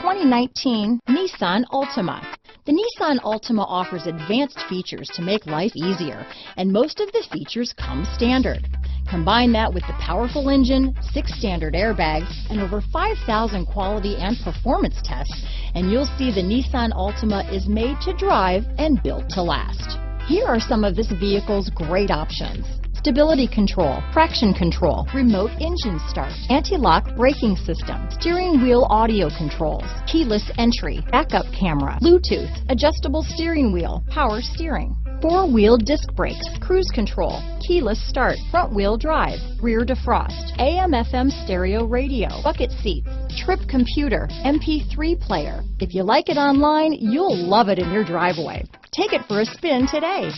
2019 Nissan Altima. The Nissan Altima offers advanced features to make life easier, and most of the features come standard. Combine that with the powerful engine, 6 standard airbags, and over 5,000 quality and performance tests, and you'll see the Nissan Altima is made to drive and built to last. Here are some of this vehicle's great options: stability control, traction control, remote engine start, anti-lock braking system, steering wheel audio controls, keyless entry, backup camera, Bluetooth, adjustable steering wheel, power steering, 4-wheel disc brakes, cruise control, keyless start, front wheel drive, rear defrost, AM/FM stereo radio, bucket seats, trip computer, MP3 player. If you like it online, you'll love it in your driveway. Take it for a spin today.